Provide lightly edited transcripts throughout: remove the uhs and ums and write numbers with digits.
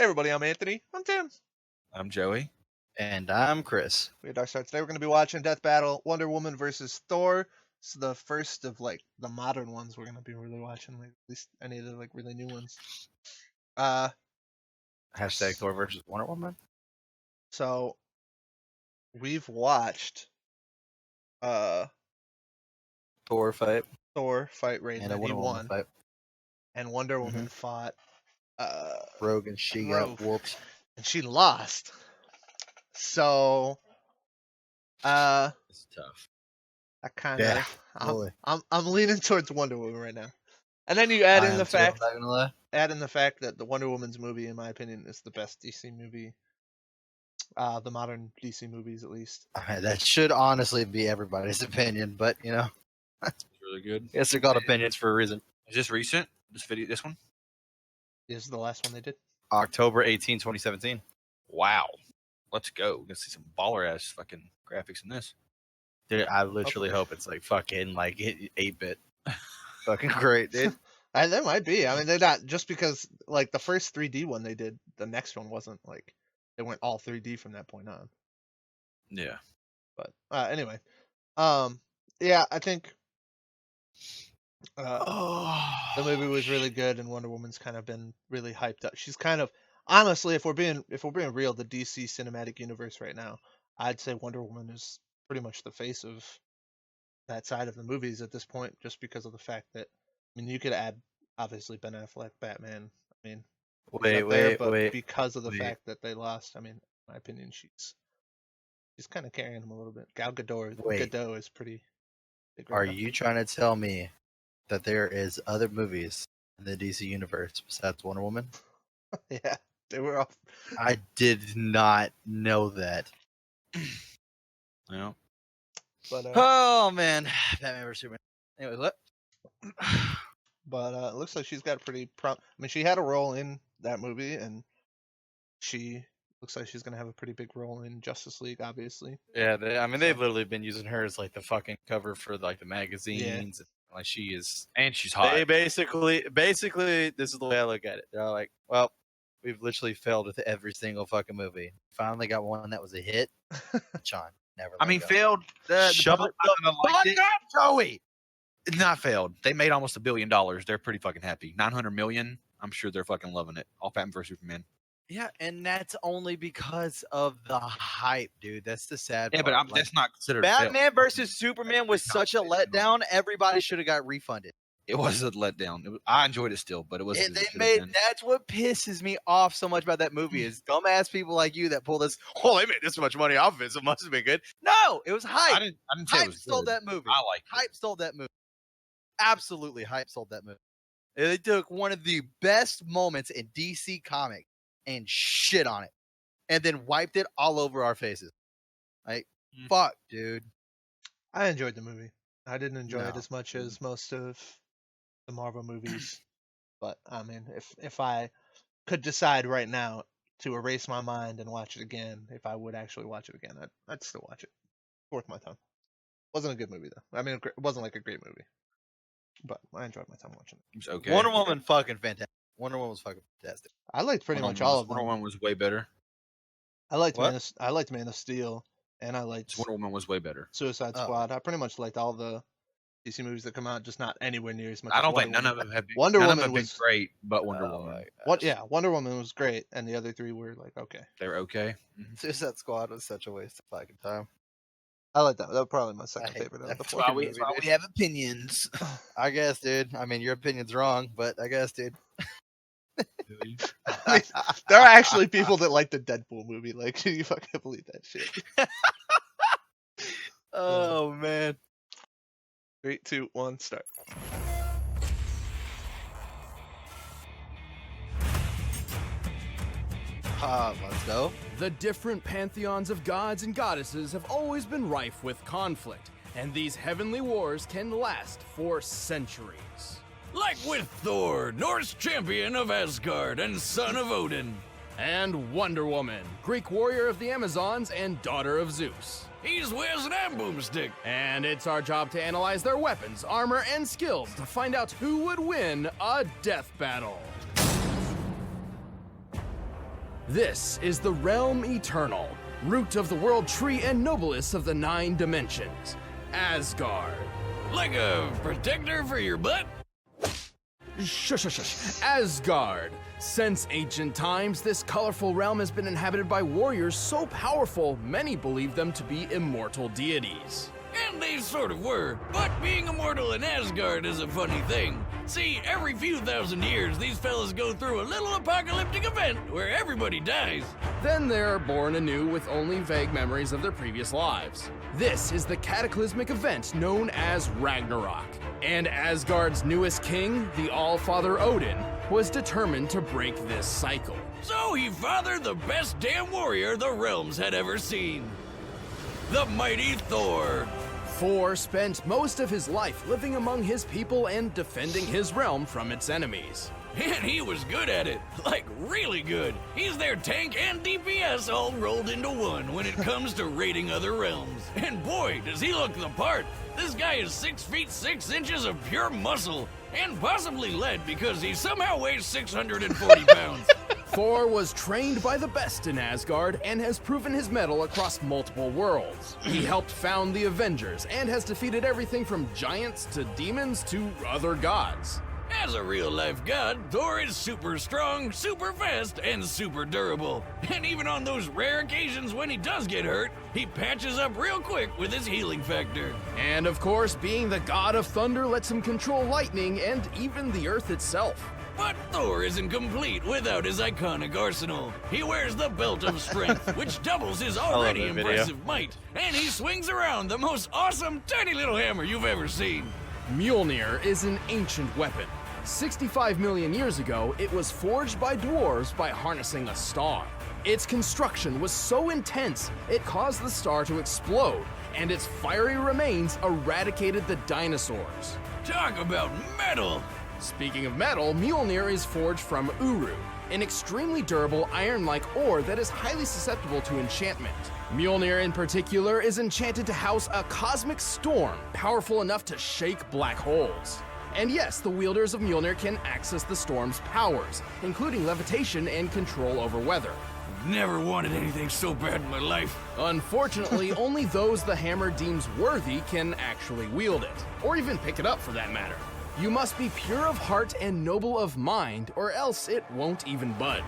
Hey everybody, I'm Anthony. I'm Tim. I'm Joey. And I'm Chris. We had DarkStar. Today we're going to be watching Death Battle, Wonder Woman versus Thor. It's the first of like the modern ones we're going to be really watching, like, at least any of the like really new ones. Hashtag Thor versus Wonder Woman. So we've watched Thor fight. Thor fight Raiden, And a and he Wonder Woman won. fight. And Wonder Woman fought Rogue, and she got whooped. and she lost. So It's tough. I kind of Really. I'm leaning towards Wonder Woman right now. And then you add in the fact that the Wonder Woman's movie, in my opinion, is the best DC movie. The modern DC movies, at least. That should honestly be everybody's opinion, but you know, It's really good. yes, they're called opinions for a reason. Is this recent? This one? This is the last one they did. October 18, 2017. Wow. Let's go. We're gonna see some baller ass fucking graphics in this. Dude, I literally hope it's like fucking like 8-bit. Fucking great, dude. They might be. I mean, they're not, just because like the first 3D one they did, the next one wasn't like they went all 3D from that point on. Yeah. But anyway, yeah, I think the movie was really good, and Wonder Woman's kind of been really hyped up. She's kind of, honestly, if we're being real, the DC cinematic universe right now, I'd say Wonder Woman is pretty much the face of that side of the movies at this point, just because of the fact that, I mean, you could add obviously Ben Affleck, Batman. I mean, Wait. because of the fact that they lost, I mean, in my opinion, she's kind of carrying them a little bit. Gal Gadot is pretty big. Are you trying to tell me that there is other movies in the DC universe besides Wonder Woman? Yeah, they were off. I did not know that. Yeah. But Oh man, Batman vs Superman. Anyways, what? But it looks like she's got a pretty I mean, she had a role in that movie, and she looks like she's gonna have a pretty big role in Justice League, obviously. Yeah, they've literally been using her as like the fucking cover for like the magazines. Yeah. Like she is, And she's hot. they basically, this is the way I look at it. They're like, well, we've literally failed with every single fucking movie. Finally got one that was a hit. John, never. I mean, failed. Shut public the kinda liked it. fuck up, Joey. It's not failed. They made almost $1 billion. They're pretty fucking happy. 900 million. I'm sure they're fucking loving it. All Batman vs Superman. Yeah, and that's only because of the hype, dude. That's the sad Yeah, part. but that's not considered. a fail. Batman versus Superman was such a letdown. Everybody should have got refunded. It was a letdown. I enjoyed it still, but it was. That's what pisses me off so much about that movie is dumbass people like you that pull this. Oh, they made this much money off of it, so it must have been good. No, it was hype. I didn't say it Hype was stole good. that movie. I like Hype stole that movie. Absolutely, hype sold that movie. They took one of the best moments in DC Comics and shit on it, and then wiped it all over our faces. Like, fuck, dude. I enjoyed the movie. I didn't enjoy it No. as much as most of the Marvel movies, but I mean, if I could decide right now to erase my mind and watch it again, if I would actually watch it again, I'd still watch it. Worth my time. Wasn't a good movie though. I mean, it wasn't like a great movie, but I enjoyed my time watching it. It was okay. Wonder Woman, fucking fantastic. Wonder Woman was fucking fantastic. I liked pretty Wonder much Woman all was- of them. Wonder Woman was way better. I liked What? I liked Man of Steel, and I liked Wonder Woman was way better. Suicide Oh. Squad. I pretty much liked all the DC movies that come out, just not anywhere near as much. I as don't think Wonder none of Woman. them have been. Wonder none Woman of them have was- been great, but Wonder Oh, Woman. my What? gosh. Yeah, Wonder Woman was great, and the other three were like okay. They were okay. Suicide Squad was such a waste of fucking time. I like that. That was probably my I second hate favorite of that the fucking four. movie, That's why dude. we have opinions. I guess, dude. I mean, your opinion's wrong, but I guess, dude. I mean, there are actually people that like the Deadpool movie. Like, can you fucking believe that shit? Oh man. 3, 2, 1, start. Let's go. The different pantheons of gods and goddesses have always been rife with conflict, and these heavenly wars can last for centuries. Like with Thor, Norse champion of Asgard and son of Odin. And Wonder Woman, Greek warrior of the Amazons and daughter of Zeus. He's wears an arm boomstick. And it's our job to analyze their weapons, armor, and skills to find out who would win a death battle. This is the realm eternal, root of the world tree and noblest of the 9 dimensions, Asgard. Like a protector for your butt? Shush. Asgard. Since ancient times, this colorful realm has been inhabited by warriors so powerful, many believe them to be immortal deities. And they sort of were, but being immortal in Asgard is a funny thing. See, every few thousand years, these fellas go through a little apocalyptic event where everybody dies. Then they are born anew with only vague memories of their previous lives. This is the cataclysmic event known as Ragnarok. And Asgard's newest king, the All-Father Odin, was determined to break this cycle. So he fathered the best damn warrior the realms had ever seen. The mighty Thor. Thor spent most of his life living among his people and defending his realm from its enemies. And he was good at it. Like, really good. He's their tank and DPS all rolled into one when it comes to raiding other realms. And boy, does he look the part. This guy is 6 feet 6 inches of pure muscle. And possibly lead because he somehow weighs 640 pounds. Thor was trained by the best in Asgard and has proven his mettle across multiple worlds. He helped found the Avengers and has defeated everything from giants to demons to other gods. As a real-life god, Thor is super strong, super fast, and super durable. And even on those rare occasions when he does get hurt, he patches up real quick with his healing factor. And of course, being the god of thunder lets him control lightning and even the earth itself. But Thor isn't complete without his iconic arsenal. He wears the Belt of Strength, which doubles his already that video. impressive might. And he swings around the most awesome tiny little hammer you've ever seen. Mjolnir is an ancient weapon. 65 million years ago, it was forged by dwarves by harnessing a star. Its construction was so intense, it caused the star to explode, and its fiery remains eradicated the dinosaurs. Talk about metal! Speaking of metal, Mjolnir is forged from Uru, an extremely durable iron-like ore that is highly susceptible to enchantment. Mjolnir in particular is enchanted to house a cosmic storm, powerful enough to shake black holes. And yes, the wielders of Mjolnir can access the storm's powers, including levitation and control over weather. Never wanted anything so bad in my life. Unfortunately, only those the hammer deems worthy can actually wield it, or even pick it up for that matter. You must be pure of heart and noble of mind, or else it won't even budge.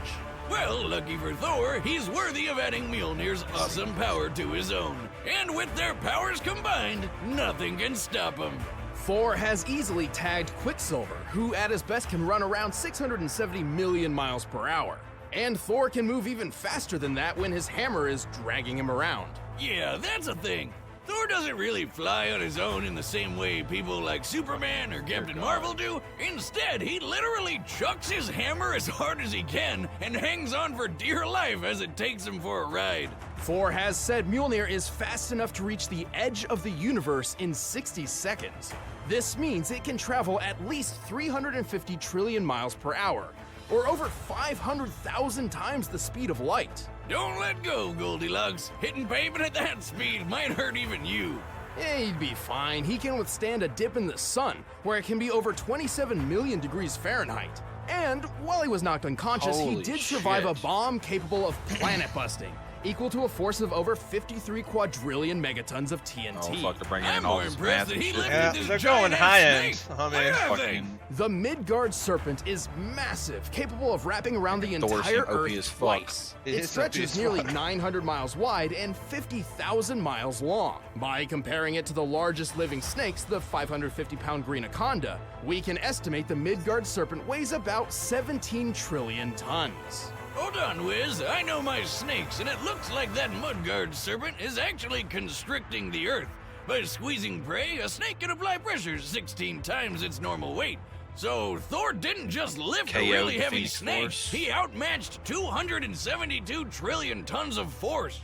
Well, lucky for Thor, he's worthy of adding Mjolnir's awesome power to his own. And with their powers combined, nothing can stop him. Thor has easily tagged Quicksilver, who at his best can run around 670 million miles per hour. And Thor can move even faster than that when his hammer is dragging him around. Yeah, that's a thing. Thor doesn't really fly on his own in the same way people like Superman or Captain Marvel do. Instead, he literally chucks his hammer as hard as he can and hangs on for dear life as it takes him for a ride. Thor has said Mjolnir is fast enough to reach the edge of the universe in 60 seconds. This means it can travel at least 350 trillion miles per hour, or over 500,000 times the speed of light. Don't let go, Goldilocks. Hitting pavement at that speed might hurt even you. He'd be fine. He can withstand a dip in the sun, where it can be over 27 million degrees Fahrenheit. And while he was knocked unconscious, he Holy did survive a shit. bomb capable of planet busting, equal to a force of over 53 quadrillion megatons of TNT. Oh fuck, they're bringing I'm in all more this impressed math that and he shit. lifted Yeah, this they're giant going high end. snake. I mean, Look at that fucking- thing. The Midgard serpent is massive, capable of wrapping around the Thor's entire OP Earth as fuck. twice. It It is stretches OP as nearly fuck. 900 miles wide and 50,000 miles long. By comparing it to the largest living snakes, the 550-pound green anaconda, we can estimate the Midgard serpent weighs about 17 trillion tons. Hold on, Wiz. I know my snakes, and it looks like that Mudguard serpent is actually constricting the Earth. By squeezing prey, a snake can apply pressure 16 times its normal weight. So Thor didn't just lift a KO really heavy defeats snake, force. he outmatched 272 trillion tons of force.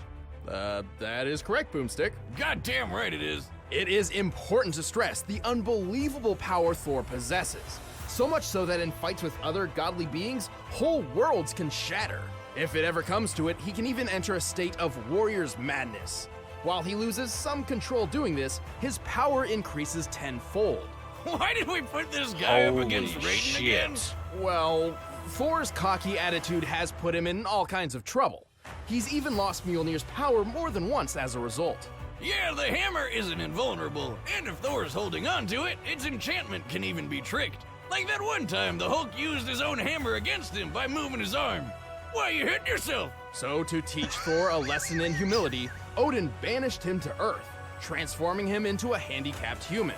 That is correct, Boomstick. Goddamn right it is. It is important to stress the unbelievable power Thor possesses. So much so that in fights with other godly beings, whole worlds can shatter. If it ever comes to it, he can even enter a state of warrior's madness. While he loses some control doing this, his power increases tenfold. Why did we put this guy up Holy against Raiden shit. again? Well, Thor's cocky attitude has put him in all kinds of trouble. He's even lost Mjolnir's power more than once as a result. Yeah, the hammer isn't invulnerable, and if Thor's holding on to it, its enchantment can even be tricked. Like that one time the Hulk used his own hammer against him by moving his arm. Why, you hit yourself! So to teach Thor a lesson in humility, Odin banished him to Earth, transforming him into a handicapped human.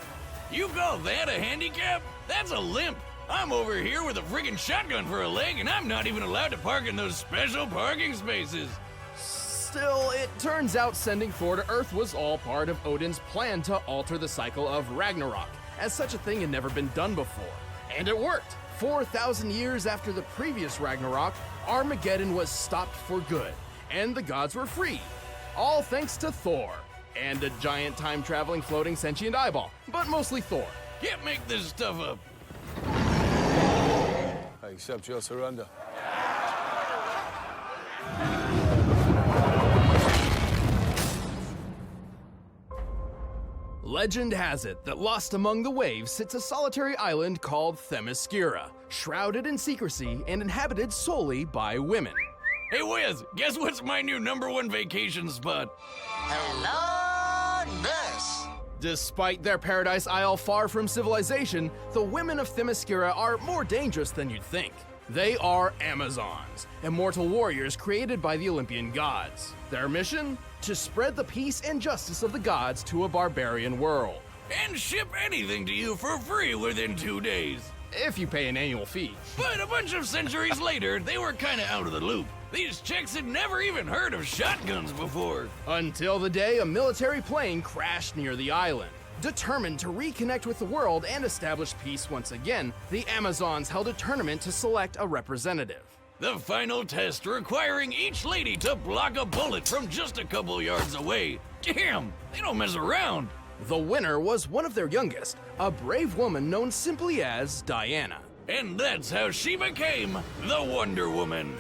You call that a handicap? That's a limp. I'm over here with a friggin' shotgun for a leg, and I'm not even allowed to park in those special parking spaces. Still, it turns out sending Thor to Earth was all part of Odin's plan to alter the cycle of Ragnarok, as such a thing had never been done before. And it worked! 4,000 years after the previous Ragnarok, Armageddon was stopped for good, and the gods were free. All thanks to Thor, and a giant time-traveling floating sentient eyeball, but mostly Thor. Can't make this stuff up. I accept your surrender. Legend has it that lost among the waves sits a solitary island called Themyscira, shrouded in secrecy and inhabited solely by women. Hey Wiz, guess what's my new #1 vacation spot? Hello, nurse. Despite their paradise isle far from civilization, the women of Themyscira are more dangerous than you'd think. They are Amazons, immortal warriors created by the Olympian gods. Their mission? To spread the peace and justice of the gods to a barbarian world. And ship anything to you for free within 2 days. If you pay an annual fee. But a bunch of centuries later, they were kinda out of the loop. These chicks had never even heard of shotguns before. Until the day a military plane crashed near the island. Determined to reconnect with the world and establish peace once again, the Amazons held a tournament to select a representative. The final test requiring each lady to block a bullet from just a couple yards away. Damn, they don't mess around. The winner was one of their youngest, a brave woman known simply as Diana. And that's how she became the Wonder Woman.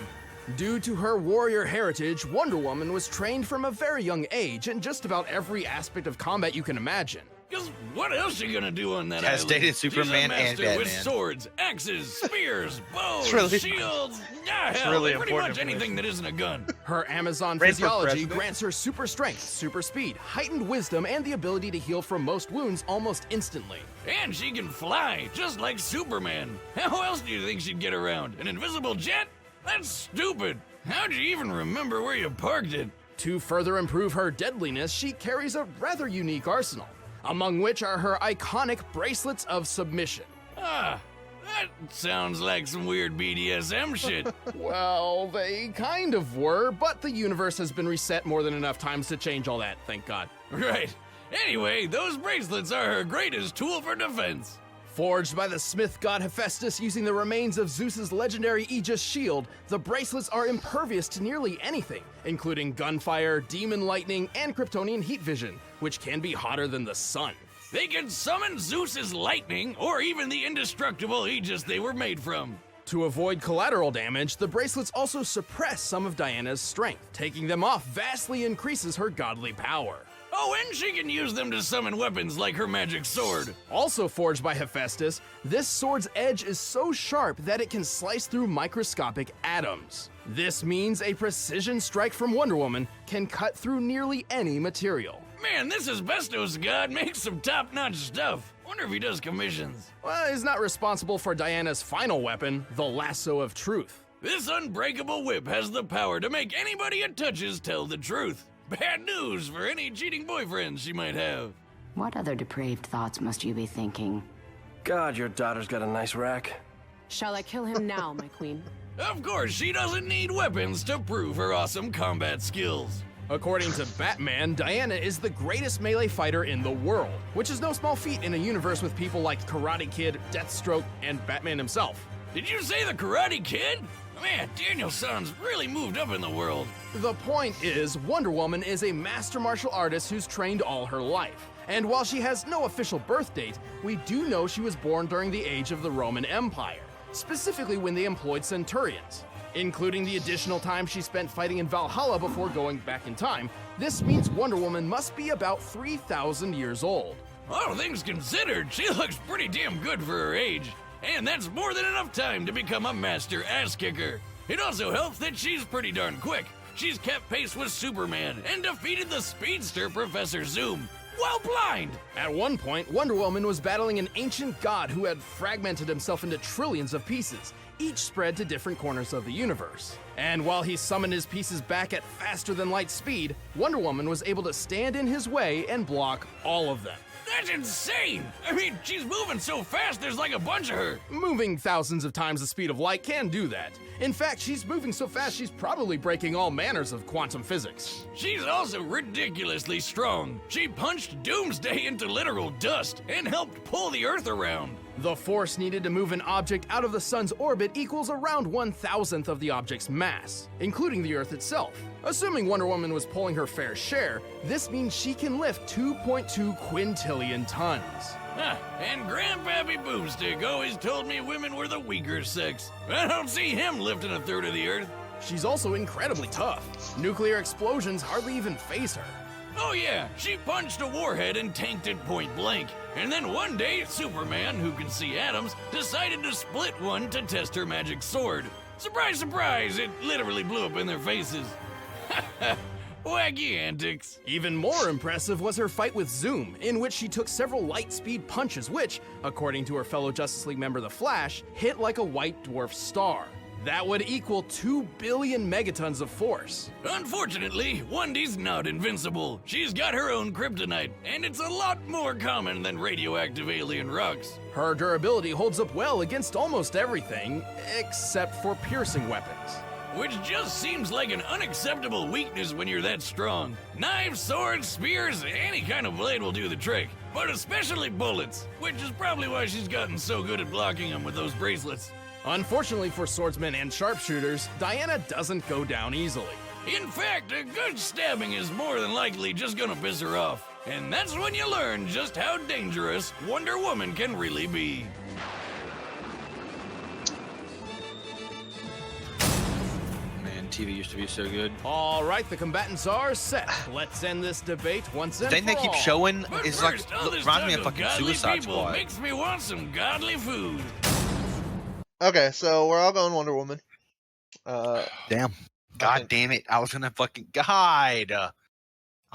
Due to her warrior heritage, Wonder Woman was trained from a very young age in just about every aspect of combat you can imagine. Cause what else you gonna do on that Has island? dated She's Superman a and master with Batman. swords, axes, spears, bows, really- shields. Hell, really pretty important much anything that isn't a gun. Her Amazon Ran for physiology president? grants her super strength, super speed, heightened wisdom, and the ability to heal from most wounds almost instantly. And she can fly, just like Superman. How else do you think she'd get around? An invisible jet? That's stupid. How'd you even remember where you parked it? To further improve her deadliness, she carries a rather unique arsenal, among which are her iconic bracelets of submission. Ah, that sounds like some weird BDSM shit. Well, they kind of were, but the universe has been reset more than enough times to change all that, thank God. Right. Anyway, those bracelets are her greatest tool for defense. Forged by the smith god Hephaestus using the remains of Zeus's legendary Aegis shield, the bracelets are impervious to nearly anything, including gunfire, demon lightning, and Kryptonian heat vision, which can be hotter than the sun. They can summon Zeus's lightning or even the indestructible Aegis they were made from. To avoid collateral damage, the bracelets also suppress some of Diana's strength. Taking them off vastly increases her godly power. Oh, and she can use them to summon weapons like her magic sword. Also forged by Hephaestus, this sword's edge is so sharp that it can slice through microscopic atoms. This means a precision strike from Wonder Woman can cut through nearly any material. Man, this asbestos god makes some top-notch stuff. Wonder if he does commissions. Well, he's not responsible for Diana's final weapon, the lasso of truth. This unbreakable whip has the power to make anybody it touches tell the truth. Bad news for any cheating boyfriends she might have. What other depraved thoughts must you be thinking? God, your daughter's got a nice rack. Shall I kill him now, my queen? Of course, she doesn't need weapons to prove her awesome combat skills. According to Batman, Diana is the greatest melee fighter in the world, which is no small feat in a universe with people like Karate Kid, Deathstroke, and Batman himself. Did you say the Karate Kid? Man, Daniel-san's really moved up in the world. The point is, Wonder Woman is a master martial artist who's trained all her life. And while she has no official birth date, we do know she was born during the age of the Roman Empire, specifically when they employed centurions. Including the additional time she spent fighting in Valhalla before going back in time, this means Wonder Woman must be about 3,000 years old. All things considered, she looks pretty damn good for her age. and that's more than enough time to become a master ass kicker. It also helps that she's pretty darn quick. She's kept pace with Superman and defeated the speedster Professor Zoom while blind. At one point, Wonder Woman was battling an ancient god who had fragmented himself into trillions of pieces, each spread to different corners of the universe. And while he summoned his pieces back at faster than light speed, Wonder Woman was able to stand in his way and block all of them. That's insane! I mean, she's moving so fast, there's like a bunch of her. Moving thousands of times the speed of light can do that. In fact, she's moving so fast she's probably breaking all manners of quantum physics. She's also ridiculously strong. She punched Doomsday into literal dust and helped pull the Earth around. The force needed to move an object out of the sun's orbit equals around 1,000th of the object's mass, including the Earth itself. Assuming Wonder Woman was pulling her fair share, this means she can lift 2.2 quintillion tons. Huh, and Grandpappy Boomstick always told me women were the weaker sex. I don't see him lifting a third of the Earth. She's also incredibly tough. Nuclear explosions hardly even faze her. Oh yeah, she punched a warhead and tanked it point blank. And then one day, Superman, who can see atoms, decided to split one to test her magic sword. Surprise, surprise, it literally blew up in their faces. Wacky antics. Even more impressive was her fight with Zoom, in which she took several light-speed punches which, according to her fellow Justice League member The Flash, hit like a white dwarf star. That would equal 2 billion megatons of force. Unfortunately, Wendy's not invincible. She's got her own kryptonite, and it's a lot more common than radioactive alien rocks. Her durability holds up well against almost everything, except for piercing weapons. Which just seems like an unacceptable weakness when you're that strong. Knives, swords, spears, any kind of blade will do the trick, but especially bullets, which is probably why she's gotten so good at blocking them with those bracelets. Unfortunately for swordsmen and sharpshooters, Diana doesn't go down easily. In fact, a good stabbing is more than likely just gonna piss her off. And that's when you learn just how dangerous Wonder Woman can really be. Man, TV used to be so good. All right, the combatants are set. Let's end this debate once and The thing for they keep all. showing But is first, like all this reminds me talk of fucking godly Suicide people Squad. makes me want some godly food. Okay, so we're all going Wonder Woman. Damn. God damn it. I was gonna fucking I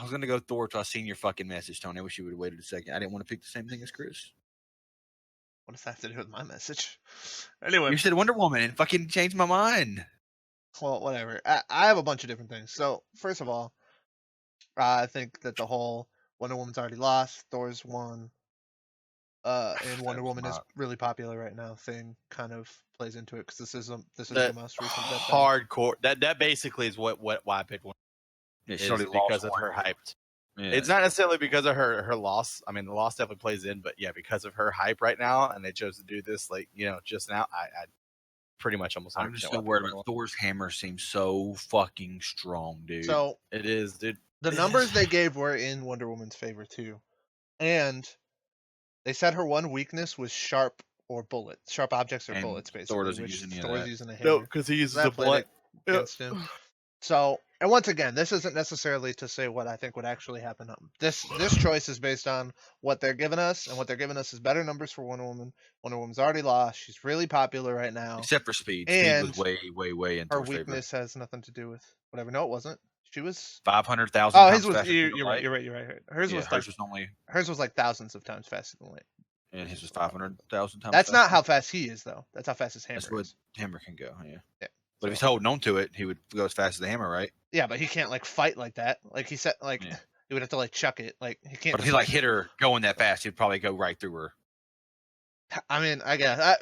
was gonna go Thor till I seen your fucking message, Tony. I wish you would have waited a second. I didn't want to pick the same thing as Chris. What does that have to do with my message? Anyway, You said Wonder Woman and fucking changed my mind. well, whatever. I have a bunch of different things. So, first of all, I think that the whole Wonder Woman's already lost, Thor's won, and Wonder Woman is really popular right now thing kind of plays into it because this is the most recent Death Battle. Hardcore. That basically is why I picked one. Yeah, Is she already because lost of one. her hyped. Yeah. It's not necessarily because of her loss. I mean, the loss definitely plays in, but yeah, because of her hype right now, and they chose to do this just now. I pretty much almost. I'm just so worried about Thor's hammer. Seems so fucking strong, dude. So it is, dude. the numbers they gave were in Wonder Woman's favor too, and they said her one weakness was sharp objects or And bullets. Basically, Thor doesn't which use any of Thor's that. using a hammer. No, because he uses That a played blunt. against him. So, and once again, this isn't necessarily to say what I think would actually happen. This choice is based on what they're giving us, and what they're giving us is better numbers for Wonder Woman. Wonder Woman's already lost. She's really popular right now. Except for speed. And Speed was way in Her Thor's favor. weakness has nothing to do with whatever. No, it wasn't. She was 500,000. Oh, times his was. faster than You're light. right. You're right. Hers Yeah, was hers was only, hers was like thousands of times faster than light. and his was 500,000 times. That's faster. not how fast he is, though. That's how fast his hammer That's what is. hammer can go. Yeah. Yeah. But if he's holding on to it, he would go as fast as the hammer, right? Yeah, but he can't like fight like that. Like he said, like Yeah. he would have to like chuck it. Like he can't. But if he like hit her going that fast, he'd probably go right through her. I mean, I guess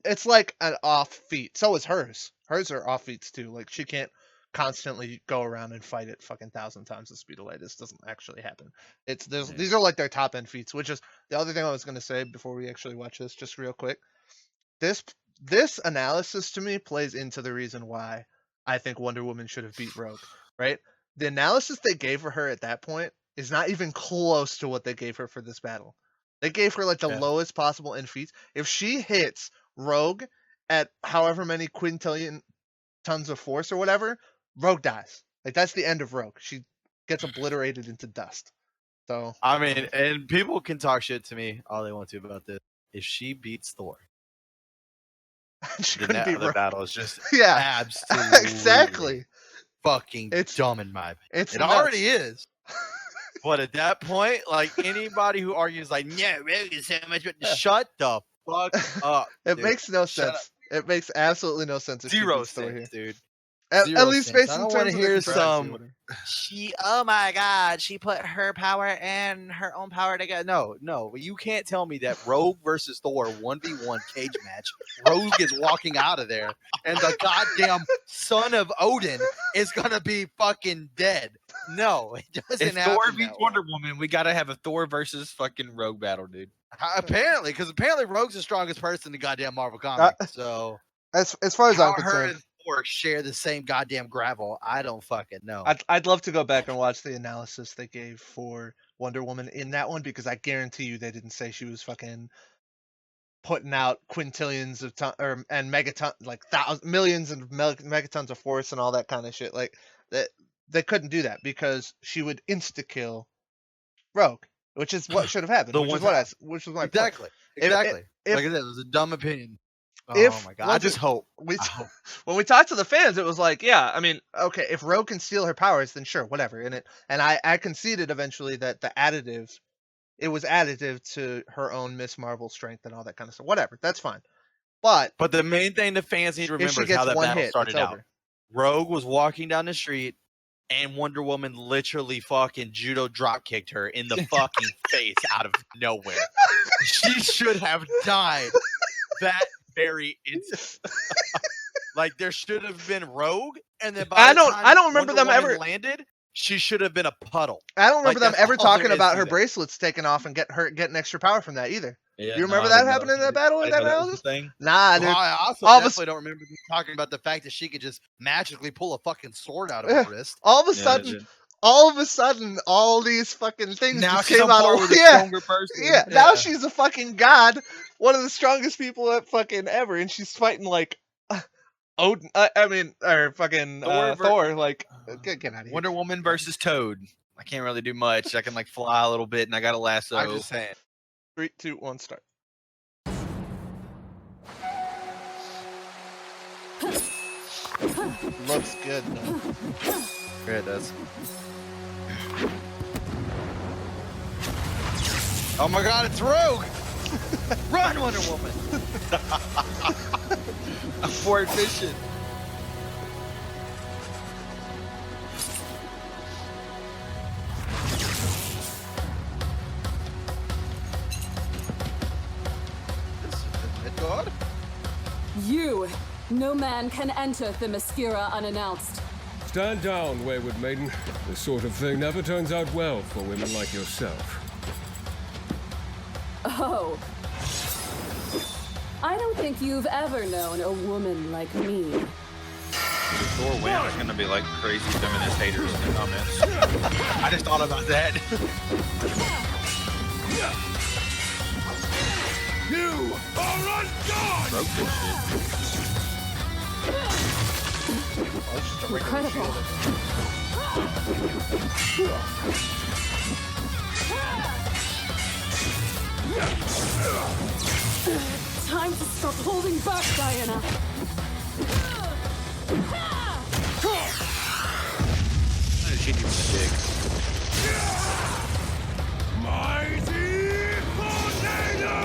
it's like an off feat. So is hers. Hers are off feats too. Like she can't constantly go around and fight at fucking 1,000 times the speed of light. This doesn't actually happen. These are like their top end feats. Which is the other thing I was gonna say before we actually watch this, just real quick. This analysis to me plays into the reason why I think Wonder Woman should have beat Rogue. Right? The analysis they gave for her at that point is not even close to what they gave her for this battle. They gave her like the lowest possible end feats. If she hits Rogue at however many quintillion tons of force or whatever, Rogue dies. Like that's the end of Rogue. She gets obliterated into dust. So I mean, and people can talk shit to me all they want to about this. If she beats Thor, She The couldn't beat other Rogue. battle is just Yeah, absolutely exactly. fucking It's- dumb in my opinion. It's It nuts. already is. But at that point, like anybody who argues like, yeah, Rogue is so much, shut the fuck up. It dude. makes no Shut sense. It makes absolutely no sense. If she Zero beats Thor sense, here. dude. At Zero least sense. based I in don't terms wanna of the hear consistency some- with her. Oh my god, she put her power and her own power together. No, you can't tell me that Rogue versus Thor 1v1 cage match. Rogue is walking out of there, and the goddamn son of Odin is gonna be fucking dead. No, it doesn't If happen. Thor that beats way. Wonder Woman, we gotta have a Thor versus fucking Rogue battle, dude. Apparently, because apparently Rogue's the strongest person in the goddamn Marvel comics. So As far as how I'm her concerned, and Thor share the same goddamn gravel, I don't fucking know. I'd love to go back and watch the analysis they gave for Wonder Woman in that one, because I guarantee you they didn't say she was fucking putting out quintillions of and megaton, like millions and megatons of force and all that kind of shit. Like that, they couldn't do that because she would insta kill Rogue, which is what should have happened. Which was my point. Exactly. If- Like I said, it was a dumb opinion. Oh my god! I just hope. When we talked to the fans, it was like, yeah, I mean, okay, if Rogue can steal her powers, then sure, whatever. And I conceded eventually that it was additive to her own Miss Marvel strength and all that kind of stuff. Whatever, that's fine. But the main thing the fans need to remember is how that battle started out. Rogue was walking down the street, and Wonder Woman literally fucking judo drop kicked her in the fucking face out of nowhere. She should have died that very instant. Like there should have been Rogue, and then by the time I don't remember Wonder them Woman ever landed. She should have been a puddle. I don't remember them that's ever all there talking is about to her that. bracelets taking off and getting extra power from that either. Yeah, You remember that happening in that battle in that analysis? thing? Nah, dude. Well, I also all of a definitely don't remember them talking about the fact that she could just magically pull a fucking sword out of Yeah. her wrist. All of a sudden, all these fucking things Now just she's came on out par of with a yeah. stronger person. Yeah, now she's a fucking god, one of the strongest people at fucking ever, and she's fighting like Odin. Or fucking Thor. Like, get out of here. Wonder Woman versus Toad. I can't really do much. I can like fly a little bit, and I got a lasso. I'm just saying. 3, 2, 1, start. Looks good, though. Yeah, it does. Oh my god, it's Rogue! Run, Wonder Woman! I'm more efficient. God? You! No man can enter the Themyscira unannounced. Stand down, wayward maiden. This sort of thing never turns out well for women like yourself. Oh. I don't think you've ever known a woman like me. Thor win. There's gonna be like crazy feminist haters in the comments. I just thought about that. You are undone! Broke this shit. Incredible. Time to stop holding back, Diana. She needs a dig. Mighty tornado!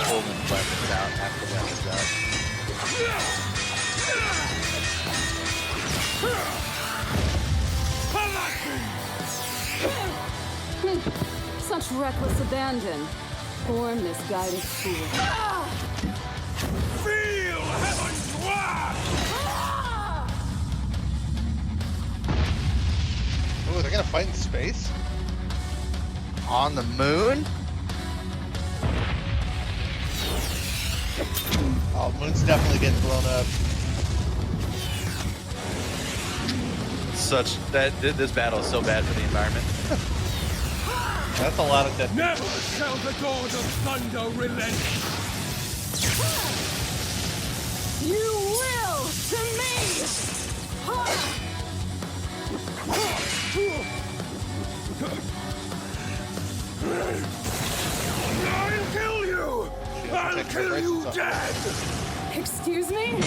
Holding weapons out after weapons out. Such reckless abandon. Poor misguided fool. Feel heaven's wrath! Oh, they're gonna fight in space? On the moon? Oh, Moon's definitely getting blown up. This battle is so bad for the environment. That's a lot of dead. Never shall the god of thunder relent. You will to me! I'll kill you! I'll kill you dead! Excuse me?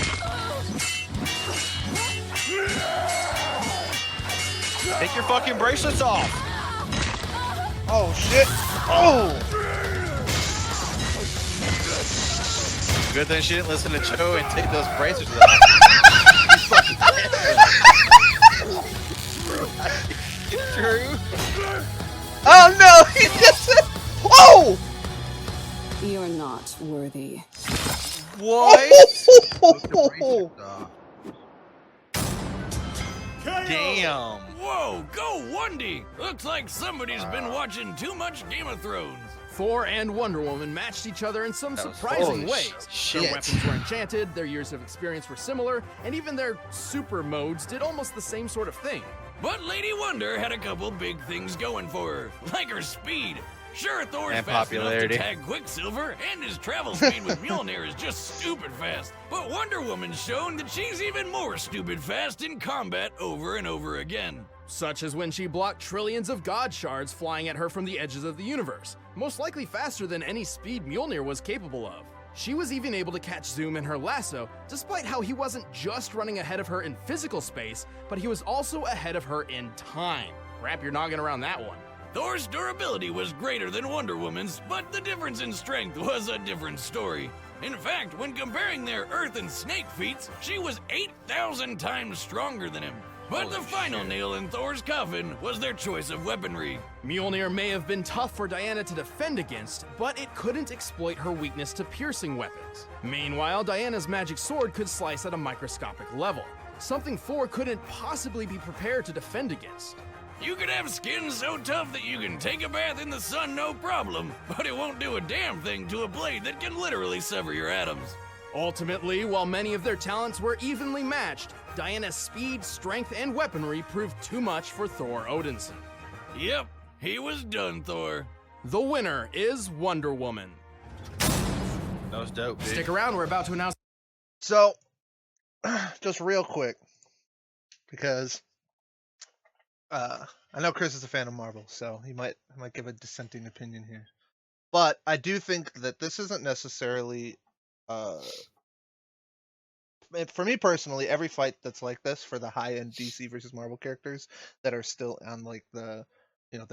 Take your fucking bracelets off! Oh shit! Oh! Good thing she didn't listen to Joe and take those bracelets off. It's true. Oh no! He just oh! You're not worthy. What? Damn. Whoa, go Wundy! Looks like somebody's been watching too much Game of Thrones. Thor and Wonder Woman matched each other in some That was- surprising holy ways. shit. Their weapons were enchanted, their years of experience were similar, and even their super modes did almost the same sort of thing. But Lady Wonder had a couple big things going for her, like her speed. Sure, Thor's And fast popularity. enough to tag Quicksilver, and his travel speed with Mjolnir is just stupid fast. But Wonder Woman's shown that she's even more stupid fast in combat over and over again. Such as when she blocked trillions of God shards flying at her from the edges of the universe, most likely faster than any speed Mjolnir was capable of. She was even able to catch Zoom in her lasso, despite how he wasn't just running ahead of her in physical space, but he was also ahead of her in time. Wrap your noggin around that one. Thor's durability was greater than Wonder Woman's, but the difference in strength was a different story. In fact, when comparing their Earth and Snake feats, she was 8,000 times stronger than him. But the final nail in Thor's coffin was their choice of weaponry. Mjolnir may have been tough for Diana to defend against, but it couldn't exploit her weakness to piercing weapons. Meanwhile, Diana's magic sword could slice at a microscopic level, something Thor couldn't possibly be prepared to defend against. You could have skin so tough that you can take a bath in the sun no problem, but it won't do a damn thing to a blade that can literally sever your atoms. Ultimately, while many of their talents were evenly matched, Diana's speed, strength, and weaponry proved too much for Thor Odinson. Yep, he was done, Thor. The winner is Wonder Woman. That was dope, dude. Stick around, we're about to announce. So, just real quick, because I know Chris is a fan of Marvel, so he might give a dissenting opinion here. But I do think that this isn't necessarily, for me personally, every fight that's like this for the high-end DC versus Marvel characters that are still on like the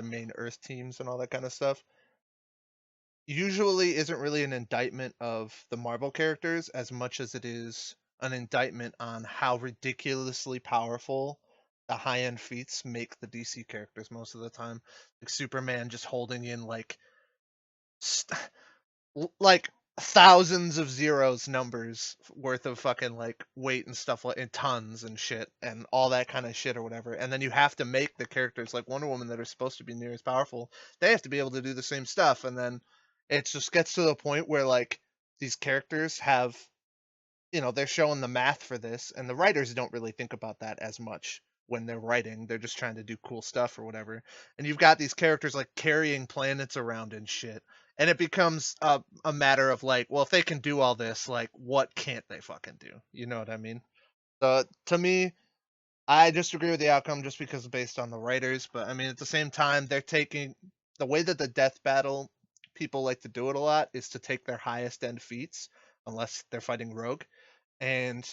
main Earth teams and all that kind of stuff, usually isn't really an indictment of the Marvel characters as much as it is an indictment on how ridiculously powerful the high-end feats make the DC characters most of the time. Like Superman just holding in like thousands of zeros numbers worth of fucking like weight and stuff like in tons and shit and all that kind of shit or whatever. And then you have to make the characters like Wonder Woman that are supposed to be near as powerful, they have to be able to do the same stuff. And then it just gets to the point where like these characters have, they're showing the math for this, and the writers don't really think about that as much when they're writing. They're just trying to do cool stuff or whatever. And you've got these characters like carrying planets around and shit. And it becomes a matter of like, well, if they can do all this, like, what can't they fucking do? You know what I mean? So to me, I just agree with the outcome just because it's based on the writers. But I mean, at the same time, they're taking the way that the death battle people like to do it a lot is to take their highest end feats, unless they're fighting Rogue, and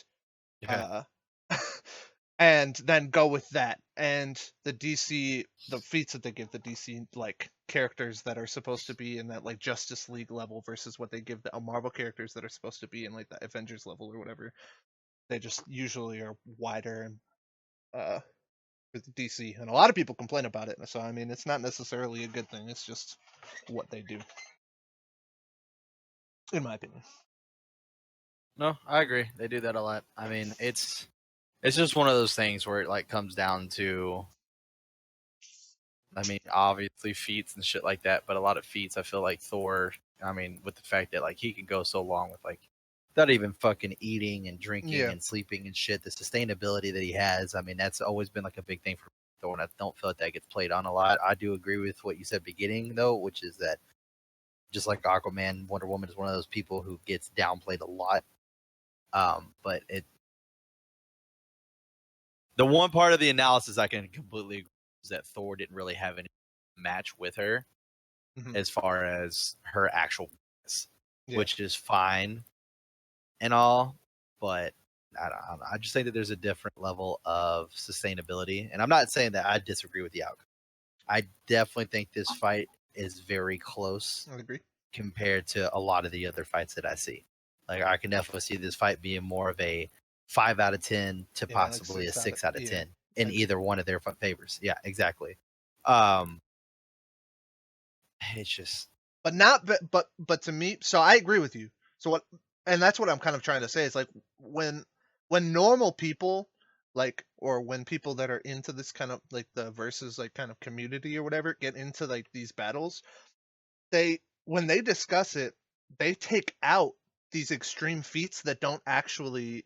and then go with that. And the feats that they give the DC like characters that are supposed to be in that like Justice League level versus what they give the Marvel characters that are supposed to be in like the Avengers level or whatever, they just usually are wider and for the DC. And a lot of people complain about it. So I mean, it's not necessarily a good thing. It's just what they do, in my opinion. No, I agree. They do that a lot. I mean, it's just one of those things where it like comes down to, I mean, obviously feats and shit like that, but a lot of feats, I feel like Thor, I mean, with the fact that like he can go so long with like without even fucking eating and drinking Yeah. and sleeping and shit, the sustainability that he has, I mean, that's always been like a big thing for Thor, and I don't feel like that gets played on a lot. I do agree with what you said beginning though, which is that just like Aquaman, Wonder Woman is one of those people who gets downplayed a lot. But the one part of the analysis I can completely agree is that Thor didn't really have any match with her as far as her actual weakness, which is fine and all, but I don't know. I just think that there's a different level of sustainability, and I'm not saying that I disagree with the outcome. I definitely think this fight is very close. I agree. Compared to a lot of the other fights that I see. Like I can definitely see this fight being more of a 5 out of 10 to possibly like a 6 out of 10 in essentially. either one of their favors. Yeah, exactly. It's just, but to me, so I agree with you. So what, and that's what I'm kind of trying to say is like when normal people like, or when people that are into this kind of like the versus like kind of community or whatever get into like these battles, when they discuss it, they take out these extreme feats that don't actually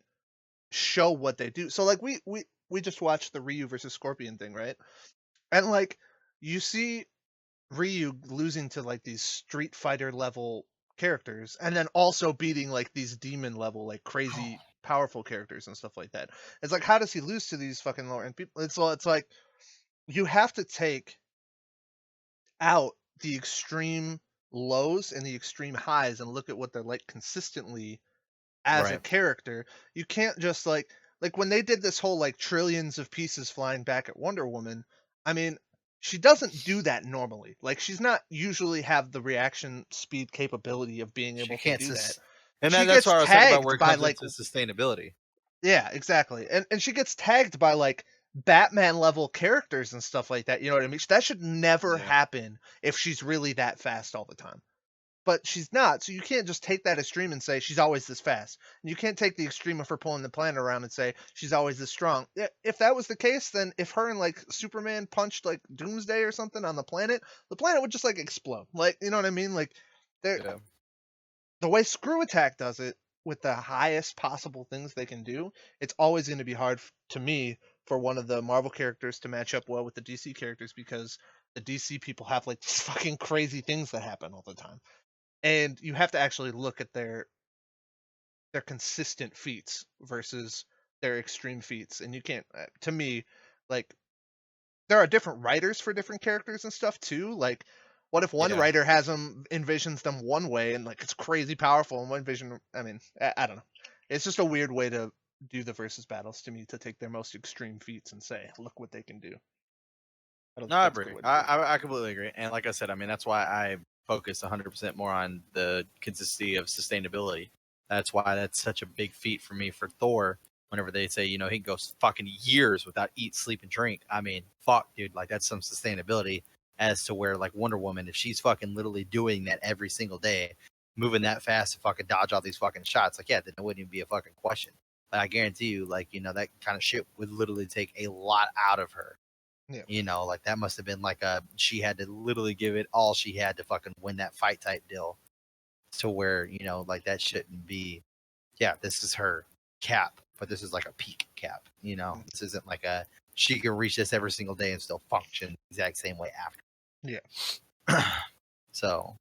show what they do. So like we just watched the Ryu versus Scorpion thing, right? And like you see Ryu losing to like these Street Fighter level characters and then also beating like these demon level like crazy powerful characters and stuff like that. It's like, how does he lose to these fucking lower end people? It's like you have to take out the extreme lows and the extreme highs and look at what they're like consistently as a character. You can't just like when they did this whole like trillions of pieces flying back at Wonder Woman, I mean, she doesn't do that normally. Like she's not usually have the reaction speed capability of being able to do that. And she that's gets what I was talking about tagged where it by comes like into sustainability. yeah, exactly. And she gets tagged by like Batman level characters and stuff like that. You know what I mean? That should never happen if she's really that fast all the time. But she's not, so you can't just take that extreme and say she's always this fast. And you can't take the extreme of her pulling the planet around and say she's always this strong. If that was the case, then if her and like Superman punched like Doomsday or something on the planet would just like explode. Like, you know what I mean? Like the way Screw Attack does it with the highest possible things they can do, it's always going to be hard to me for one of the Marvel characters to match up well with the DC characters because the DC people have like these fucking crazy things that happen all the time. And you have to actually look at their consistent feats versus their extreme feats. And you can't, to me, like, there are different writers for different characters and stuff too. Like, what if one writer has them, envisions them one way and like it's crazy powerful, and one vision, I mean, I don't know. It's just a weird way to do the versus battles to me, to take their most extreme feats and say, look what they can do. I agree. I completely agree. And like I said, I mean, that's why I focus 100% more on the consistency of sustainability. That's why that's such a big feat for me for Thor. Whenever they say, you know, he goes fucking years without eat, sleep, and drink. I mean, fuck, dude, like that's some sustainability as to where like Wonder Woman, if she's fucking literally doing that every single day, moving that fast to fucking dodge all these fucking shots, like, yeah, then it wouldn't even be a fucking question. But I guarantee you, like, you know, that kind of shit would literally take a lot out of her. Yeah. You know, like that must have been like she had to literally give it all she had to fucking win that fight type deal, to where, you know, like that shouldn't be, yeah, this is her cap, but this is like a peak cap, you know, this isn't like she can reach this every single day and still function the exact same way after. Yeah. So,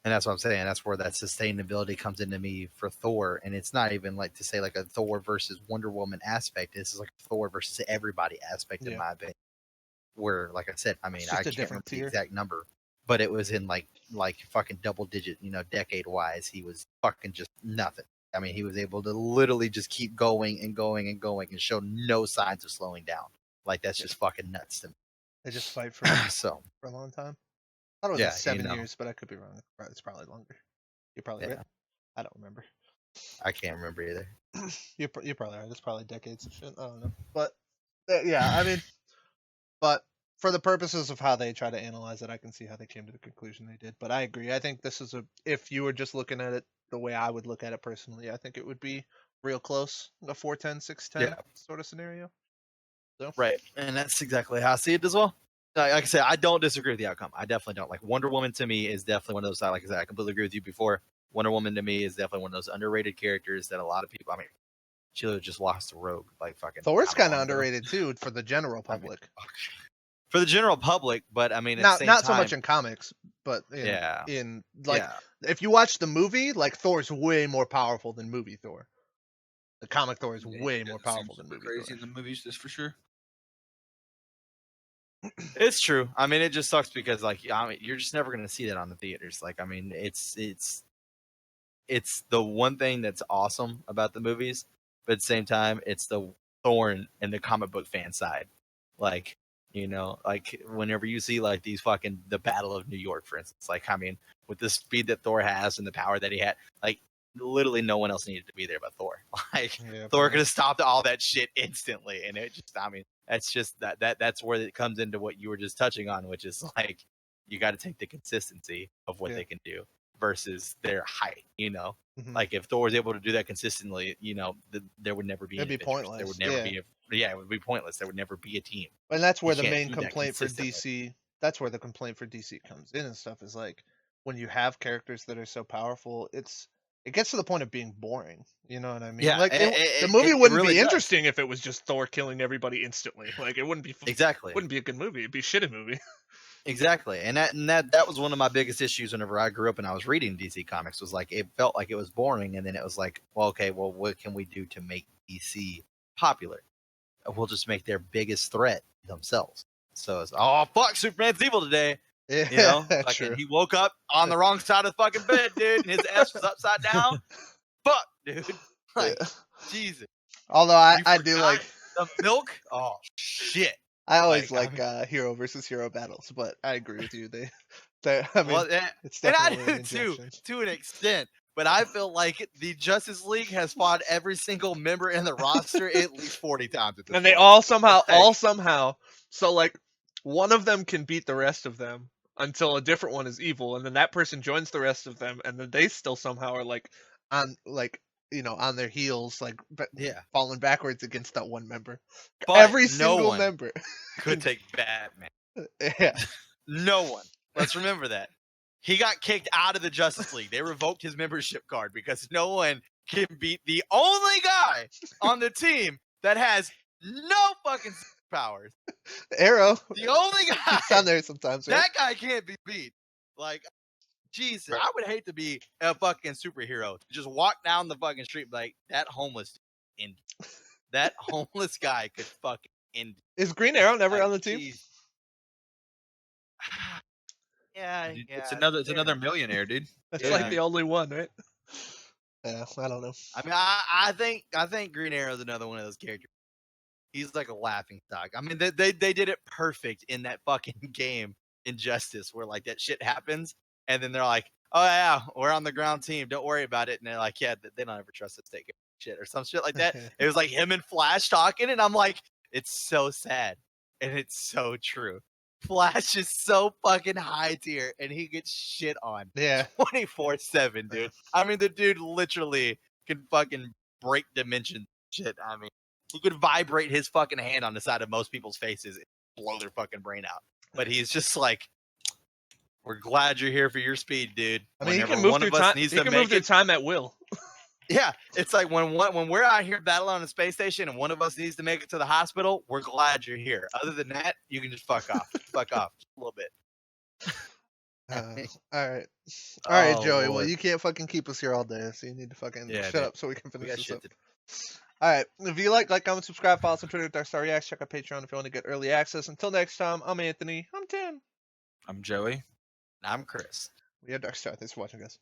and that's what I'm saying. That's where that sustainability comes into me for Thor. And it's not even like to say like a Thor versus Wonder Woman aspect. This is like a Thor versus everybody aspect, in my opinion. Where, like I said, I mean, I can't remember the exact number, but it was in like fucking double digit, you know, decade wise. He was fucking just nothing. I mean, he was able to literally just keep going and going and going and show no signs of slowing down. Like that's just fucking nuts to me. They just fight for for a long time. I thought it was like 7 years, but I could be wrong. It's probably longer. You're probably right. I don't remember. I can't remember either. You're probably right. It's probably decades of shit. I don't know. But yeah, I mean, but for the purposes of how they try to analyze it, I can see how they came to the conclusion they did. But I agree. I think this is if you were just looking at it the way I would look at it personally, I think it would be real close, a 4-10, 6-10 sort of scenario. So. Right. And that's exactly how I see it as well. Like I said, I don't disagree with the outcome. I definitely don't. Like Wonder Woman to me is definitely one of those. Like I said, I completely agree with you before. Wonder Woman to me is definitely one of those underrated characters that a lot of people. I mean, she just lost to Rogue like fucking. Thor's kind of long ago. underrated too for the general public. For the general public, but I mean, at the not same not time, so much in comics, but in like if you watch the movie, like Thor's way more powerful than movie Thor. The comic Thor is way more powerful than movie crazy Thor. in the movies, that's for sure. It's true. I mean, it just sucks because like I mean, you're just never going to see that on the theaters. Like, I mean, it's the one thing that's awesome about the movies, but at the same time, it's the thorn in the comic book fan side. Like, you know, like whenever you see like these fucking the Battle of New York, for instance, like I mean, with the speed that Thor has and the power that he had, like literally no one else needed to be there but Thor. Like Thor could have stopped all that shit instantly, and it just, I mean, that's just that's where it comes into what you were just touching on, which is like you got to take the consistency of what they can do versus their height. You know, like if Thor was able to do that consistently, you know, there would never be. It'd be pointless. There would never be. It would be pointless. There would never be a team. And that's where the main complaint for DC. That's where the complaint for DC comes in and stuff is like when you have characters that are so powerful, it gets to the point of being boring. You know what I mean? Yeah, like the movie wouldn't really be interesting if it was just Thor killing everybody instantly. Like it wouldn't be exactly. Wouldn't be a good movie. It'd be a shitty movie. Exactly, and that was one of my biggest issues whenever I grew up and I was reading DC comics. Was like it felt like it was boring, and then it was like, well, okay, well, what can we do to make DC popular? We'll just make their biggest threat themselves. So it's fuck, Superman's evil today. Yeah, you know, like, he woke up on the wrong side of the fucking bed, dude, and his ass was upside down. Fuck, dude. Like, Jesus. Although I do like the milk. Oh shit. I always like hero versus hero battles, but I agree with you. I mean, it's definitely and I do too, to an extent. But I feel like the Justice League has fought every single member in the roster at least 40 times. And they all somehow, so like one of them can beat the rest of them until a different one is evil, and then that person joins the rest of them, and then they still somehow are like on their heels, like falling backwards against that one member. But every single member could take Batman. Yeah, no one. Let's remember that. He got kicked out of the Justice League. They revoked his membership card because no one can beat the only guy on the team that has no fucking powers. Arrow. The only guy. It's on there sometimes, right? That guy can't be beat. Like, Jesus. I would hate to be a fucking superhero. Just walk down the fucking street like, that homeless end. That homeless guy could fucking end. Is Green Arrow never on the team? Yeah, it's another millionaire, dude. That's like the only one, right? Yeah, I don't know. I mean, I think Green Arrow is another one of those characters. He's like a laughing stock. I mean, they did it perfect in that fucking game Injustice, where like that shit happens, and then they're like, "Oh yeah, we're on the ground team. Don't worry about it." And they're like, "Yeah, they don't ever trust us to take shit or some shit like that." It was like him and Flash talking, and I'm like, it's so sad, and it's so true. Flash is so fucking high tier, and he gets shit on 24/7, dude. I mean, the dude literally can fucking break dimension shit. I mean, he could vibrate his fucking hand on the side of most people's faces and blow their fucking brain out. But he's just like, we're glad you're here for your speed, dude. I mean, he can move through time. He can move through time at will. Yeah, it's like when we're out here battling on a space station and one of us needs to make it to the hospital, we're glad you're here. Other than that, you can just fuck off. Fuck off just a little bit. All right, Joey. Lord. Well, you can't fucking keep us here all day, so you need to fucking shut up so we can finish this up. To... All right. If you like, comment, subscribe, follow us on Twitter, DarkStar Reacts. Check out Patreon if you want to get early access. Until next time, I'm Anthony. I'm Tim. I'm Joey. I'm Chris. We are DarkStar. Thanks for watching, guys.